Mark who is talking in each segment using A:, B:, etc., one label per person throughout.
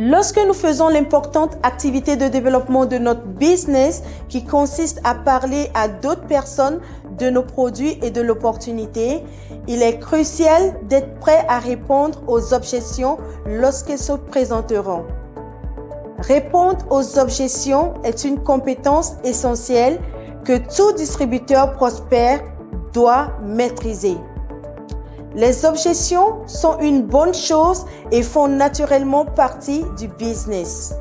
A: Lorsque nous faisons l'importante activité de développement de notre business qui consiste à parler à d'autres personnes de nos produits et de l'opportunité, il est crucial d'être prêt à répondre aux objections lorsqu'elles se présenteront. Répondre aux objections est une compétence essentielle que tout distributeur prospère doit maîtriser. Les objections sont une bonne chose et font naturellement partie du business.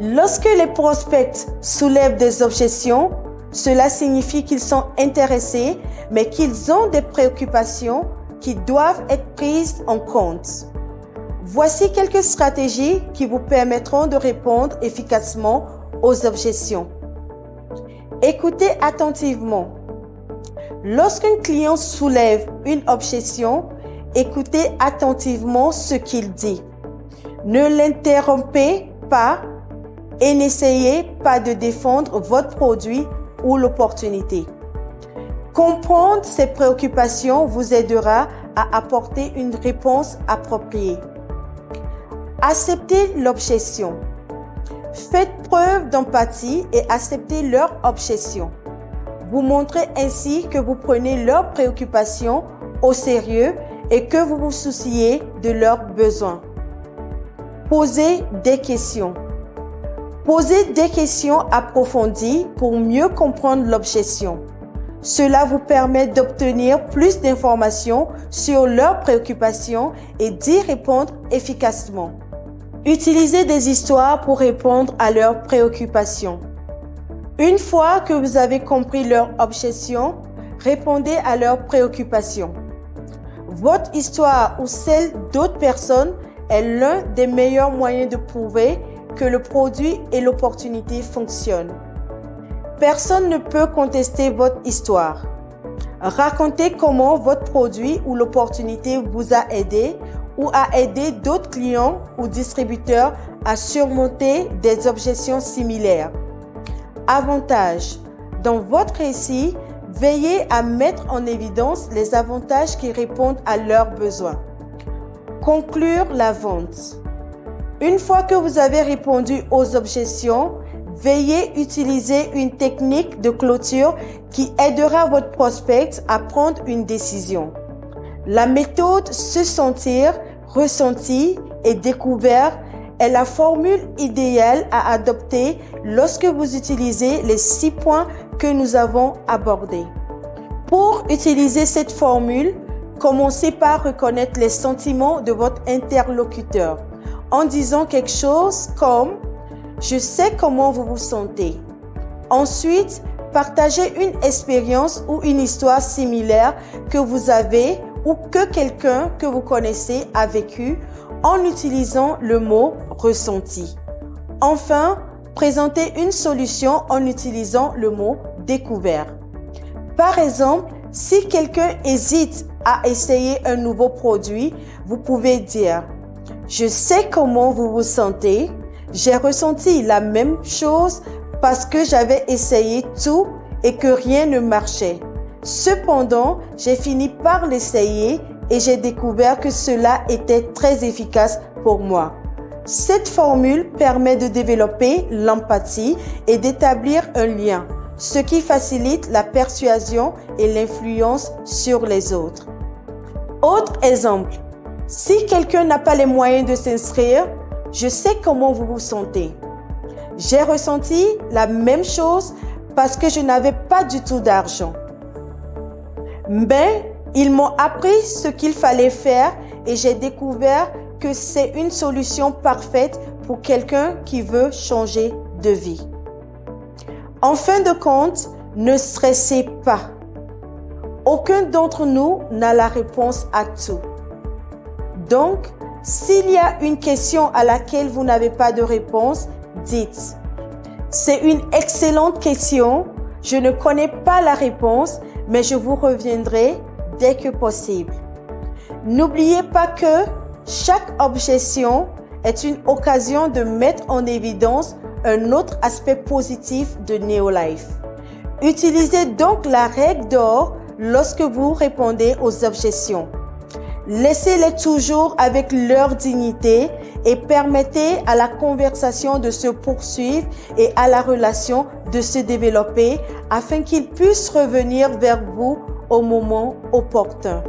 A: Lorsque les prospects soulèvent des objections, cela signifie qu'ils sont intéressés, mais qu'ils ont des préoccupations qui doivent être prises en compte. Voici quelques stratégies qui vous permettront de répondre efficacement aux objections. Écoutez attentivement. Lorsqu'un client soulève une objection, écoutez attentivement ce qu'il dit. Ne l'interrompez pas et n'essayez pas de défendre votre produit ou l'opportunité. Comprendre ses préoccupations vous aidera à apporter une réponse appropriée. Acceptez l'objection. Faites preuve d'empathie et acceptez leur objection. Vous montrez ainsi que vous prenez leurs préoccupations au sérieux et que vous vous souciez de leurs besoins. Posez des questions. Posez des questions approfondies pour mieux comprendre l'objection. Cela vous permet d'obtenir plus d'informations sur leurs préoccupations et d'y répondre efficacement. Utilisez des histoires pour répondre à leurs préoccupations. Une fois que vous avez compris leurs objections, répondez à leurs préoccupations. Votre histoire ou celle d'autres personnes est l'un des meilleurs moyens de prouver que le produit et l'opportunité fonctionnent. Personne ne peut contester votre histoire. Racontez comment votre produit ou l'opportunité vous a aidé ou a aidé d'autres clients ou distributeurs à surmonter des objections similaires. Avantages. Dans votre récit, veillez à mettre en évidence les avantages qui répondent à leurs besoins. Conclure la vente. Une fois que vous avez répondu aux objections, veuillez utiliser une technique de clôture qui aidera votre prospect à prendre une décision. La méthode se sentir, ressenti et découvert est la formule idéale à adopter lorsque vous utilisez les 6 points que nous avons abordés. Pour utiliser cette formule, commencez par reconnaître les sentiments de votre interlocuteur en disant quelque chose comme « Je sais comment vous vous sentez ». Ensuite, partagez une expérience ou une histoire similaire que vous avez ou que quelqu'un que vous connaissez a vécu en utilisant le mot « ressenti ». Enfin, présentez une solution en utilisant le mot « découvert ». Par exemple, si quelqu'un hésite à essayer un nouveau produit, vous pouvez dire « Je sais comment vous vous sentez. J'ai ressenti la même chose parce que j'avais essayé tout et que rien ne marchait. Cependant, j'ai fini par l'essayer et j'ai découvert que cela était très efficace pour moi. » Cette formule permet de développer l'empathie et d'établir un lien, ce qui facilite la persuasion et l'influence sur les autres. Autre exemple, si quelqu'un n'a pas les moyens de s'inscrire, je sais comment vous vous sentez. J'ai ressenti la même chose parce que je n'avais pas du tout d'argent. Mais ils m'ont appris ce qu'il fallait faire et j'ai découvert que c'est une solution parfaite pour quelqu'un qui veut changer de vie. En fin de compte, ne stressez pas. Aucun d'entre nous n'a la réponse à tout. Donc, s'il y a une question à laquelle vous n'avez pas de réponse, dites « C'est une excellente question, je ne connais pas la réponse, mais je vous reviendrai dès que possible. » N'oubliez pas que chaque objection est une occasion de mettre en évidence un autre aspect positif de Neolife. Utilisez donc la règle d'or lorsque vous répondez aux objections. Laissez-les toujours avec leur dignité et permettez à la conversation de se poursuivre et à la relation de se développer afin qu'ils puissent revenir vers vous au moment opportun.